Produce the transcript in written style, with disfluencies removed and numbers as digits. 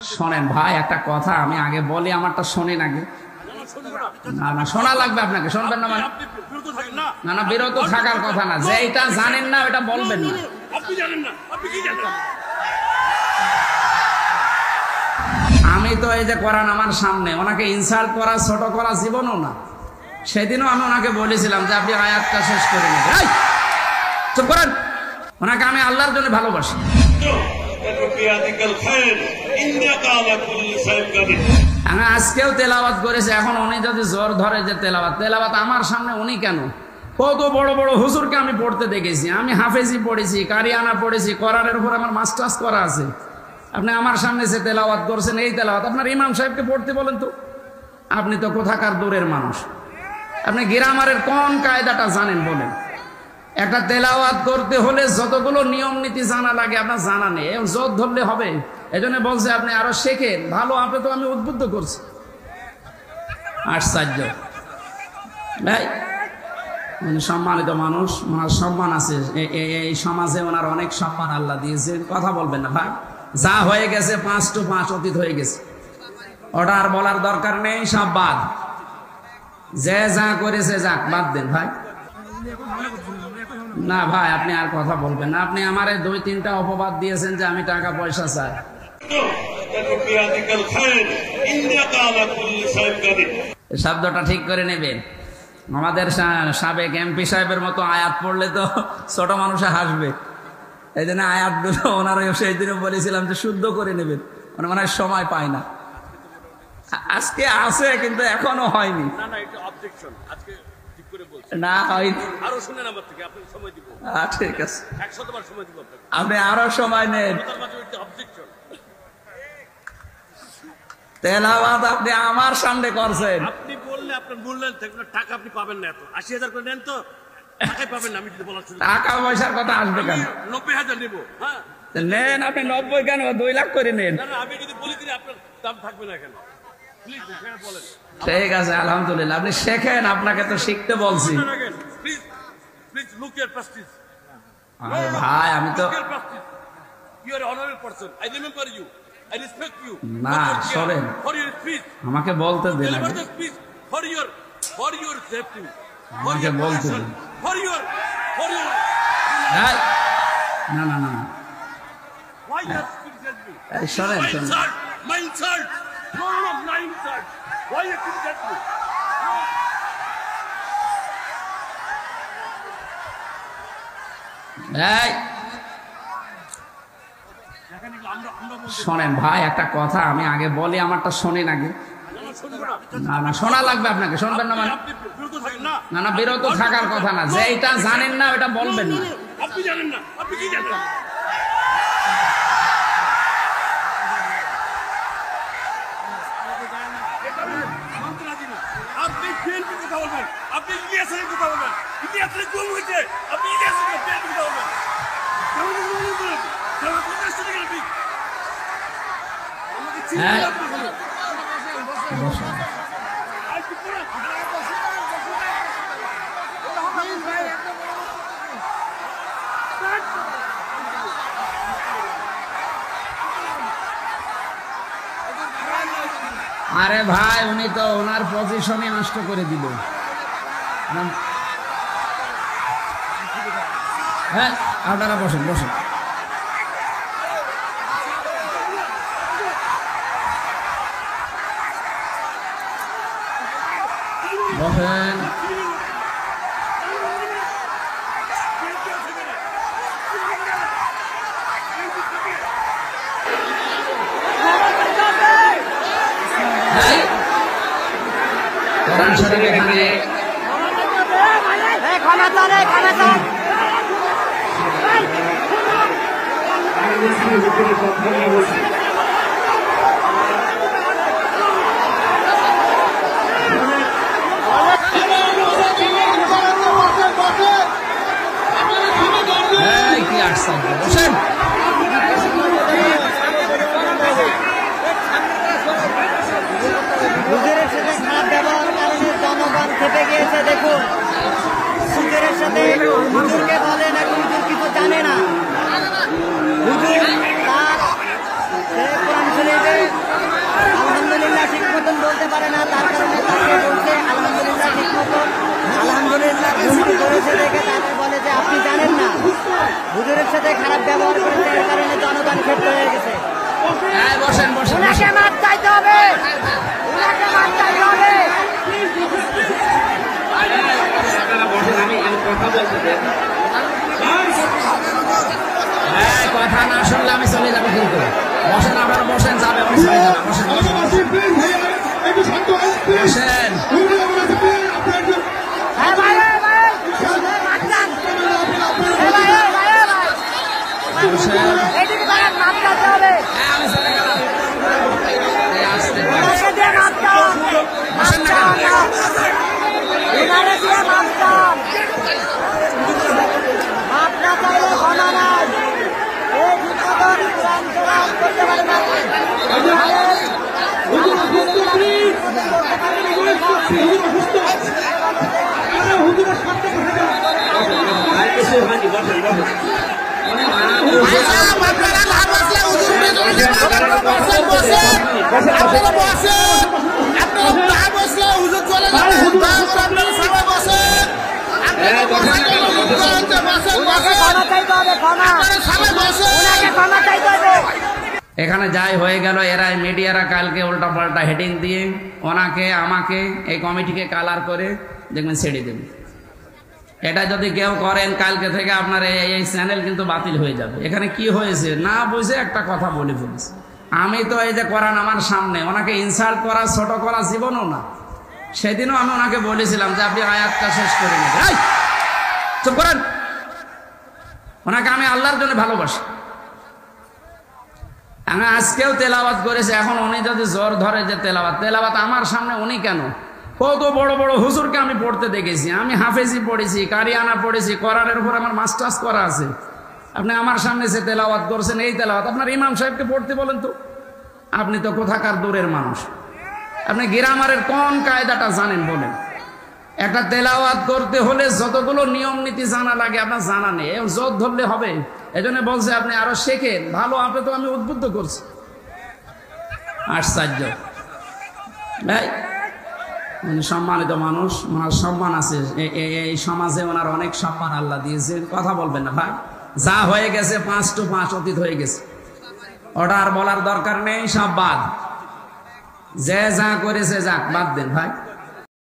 শোনেন ভাই, একটা কথা আমি আগে বলি, আমারটা শোনেন আগে। না না, শোনা লাগবে আপনাকে, শুনবেন না মানে? না না, বিরত থাকার কথা না, যে এটা জানেন না ওটা বলবেন না। আমি তো এই যে কোরআন আমার সামনে, ওনাকে ইনসাল্ট করা, ছোট করা জীবনও না। সেদিনও আমি ওনাকে বলেছিলাম যে আপনি আয়াতটা শেষ করে নেবেন। চুপ করেন। ওনাকে আমি আল্লাহর জন্য ভালোবাসি। আমি আজকেও তেলাওয়াত করেছি। এখন উনি যদি জোর ধরে যে তেলাওয়াত আমার সামনে, উনি কেন? কত বড় বড় হুজুরকে আমি পড়তে দেখেছি। আমি হাফেজি পড়েছি, কারিয়ানা পড়েছি, কোরআনের উপর আমার মাস্টার্স করা আছে। আপনি আমার সামনে যে তেলাওয়াত করছেন, এই তেলাওয়াত আপনার ইমাম সাহেবকে পড়তে বলেন তো। আপনি তো কোথাকার দূরের মানুষ, আপনি গ্রামারের কোন কায়দাটা জানেন বলেন? একটা তেলাওয়াত করতে হলে যতগুলো নিয়ম নীতি জানা লাগে আপনার জানা নেই, জোর ধরলে হবে। এই জন্য বলছে আপনি আরো শেখেন। ভালো, আপনি তো আমি উদ্বুদ্ধ করছি। আশ্চর্য ভাই, উনি সম্মানিত মানুষ, ওনার সম্মান আছে এই সমাজে, ওনার অনেক সম্মান আল্লাহ দিয়েছেন। কথা বলবেন না ভাই, যা হয়ে গেছে 5 to 5 অতীত হয়ে গেছে, ওটা আর বলার দরকার নেই, সব বাদ। যে যা করেছে যাক, বাদ দেন ভাই। না ভাই, আপনি আর কথা বলবেন না। আপনি আমারে 2-3টা অপবাদ দিয়েছেন যে আমি টাকা পয়সা চাই। শব্দটা ঠিক করে নেবেন। আমাদের সাবেক এমপি সাহেবের মতো আয়াত পড়লে তো ছোট মানুষে হাসবে। এই জন্য আয়াতগুলো ওনারা সেই দিনও বলেছিলাম যে শুদ্ধ করে নেবেন। মানে মনে হয় সময় পায় না। আজকে আছে কিন্তু এখনো হয়নি। না হয়নি, ঠিক আছে, আপনি আরো সময় নেন। তেলাওয়াত আপনি আমার সামনে করছেন। আপনি বললে আপনার বললেন টাকা আপনি পাবেন না, এত 80,000 করে নেন তো টাকাই পাবেন না। আমি যদি বলার টাকা পয়সার কথা আসবে কেন? 90,000 নেব। হ্যাঁ নেন, আপনি 90 কেন, 2 লাখ করে নেন। আমি যদি বলি দিলে আপনার দাম থাকবে না কেন? প্লিজ বলেন। ঠিক আছে, আলহামদুলিল্লাহ, আপনি শেখেন, আপনাকে তো শিখতে বলছি। Please please look your prestige. আরে ভাই, আমি তো you are honourable person, I remember you, I respect you. না সরেন, for your speech. আমাকে বলতে দেন। Deliver the speech for your safety. আমাকে বলতে দেন। For your না না না, why you have to judge me? এই সরেন, My insult. No, my insult. Why you have to judge me? এই শোনেন ভাই, একটা কথা আমি আগে বলি, আমারটা শোনেন আগে। না না, শোনা লাগবে আপনাকে, শুনবেন না মানে? না না, বিরত থাকার কথা না, যে এটা জানেন না ওটা বলবেন না। আপনি জানেন না, আপনি কি জানেন? আপনি বিএনপির কথা বলবেন, আপনি ইলিয়াসের কথা বলবেন, ইলিয়াসের গুম হয়েছে, আপনি ইলিয়াসের কথা বলবেন। আরে ভাই, উনি তো ওনার পজিশনই নষ্ট করে দিল। হ্যাঁ, আপনারা বসেন বসেন। বসেন। কোরআন শরীফ এখানে কি আসছে? বসেন। হুজুরের সাথে খারাপ ব্যবহার কারণে জনগণ খেপে গিয়েছে। দেখুন, হুজুরের সাথে হুজুরকে বলে নাকি হুজুর কিছু জানে না। হুজুর তার হুজুরের সাথে খারাপ ব্যবহার করেছে, এর কারণে জনগণ ক্ষিপ্ত হয়ে গেছে। বসেন বসেন উনাকে মাপ চাইতে হবে, উনাকে মাপ চাইতে হবে। কথা না শুনলে আমি চলে যাবো কিন্তু। বসেন, আপনারা বসেন, যাবে আপনি চলে যাবেন। বসেন বসেন বসেন। হ্যাঁ ভাই, হ্যাঁ ভাই, মাপ চান। হ্যাঁ ভাই, হ্যাঁ ভাই, হ্যাঁ ভাই। এইদিকে তারা মাপ চাইতে হবে। আমি চলে গেলাম। আসতে উনাকে দিয়ে মাপ চান, মাপ চান না। উনারে দিয়ে মাপ চান। মাপ না চাইলে ক্ষমা নাই। এই বিপদন কোরআন কোরআন করতে পারে না। এখানে যাই হয়ে গেল, এরা মিডিয়ারা কালকে উল্টা পাল্টা হেডিং দিয়ে ওনাকে আমাকে এই কমিটিকে কালার করে দেখবেন ছেড়ে দেবে। এটা যদি কেউ করেন কালকে থেকে আপনার এই চ্যানেল কিন্তু বাতিল হয়ে যাবে। এখানে কি হয়েছে না বুঝে একটা কথা বলে ফেলেছে। আমি তো এই যে করান আমার সামনে ওনাকে ইনসাল্ট করা, ছোট করা জীবনও না। সেদিনও আমি ওনাকে বলেছিলাম যে আপনি আয়াতটা শেষ করে নেবেন। চুপ করেন। ওনাকে আমি আল্লাহর জন্য ভালোবাসি। আমি আজকেও তেলাওয়াত করেছি। এখন উনি যদি জোর ধরে যে তেলাওয়াত আমার সামনে উনি কেন? কত বড় বড় হুজুরকে আমি পড়তে দেখেছি। আমি হাফেজি পড়েছি, কারিয়ানা পড়েছি, কোরআনের উপর আমার মাস্টার্স করা আছে। আপনি আমার সামনে যে তেলাওয়াত করছেন, এই তেলাওয়াত আপনার ইমাম সাহেবকে পড়তে বলেন তো। আপনি তো কোথাকার দূরের মানুষ, আপনি গ্রামারের কোন কায়দাটা জানেন বলেন? একটা তেলাওয়াত করতে হলে যতগুলো নিয়ম নীতি জানা লাগে আপনার জানা নেই। জোর ধরলে হবে? এজন্য বলছে আপনি আরো শেখেন। ভালো, আপনি তো আমি উদ্বুদ্ধ করছি। আশ্চর্য ভাই, উনি সম্মানিত মানুষ, ওনার সম্মান আছে এই সমাজে। ওনার অনেক সম্মান আল্লাহ দিয়েছেন। কথা বলবেন না ভাই। যা হয়ে গেছে 5 to 5 অতীত হয়ে গেছে। ওটা আর বলার দরকার নেই, সব বাদ। যে যা করেছে যাক, বাদ দেন ভাই।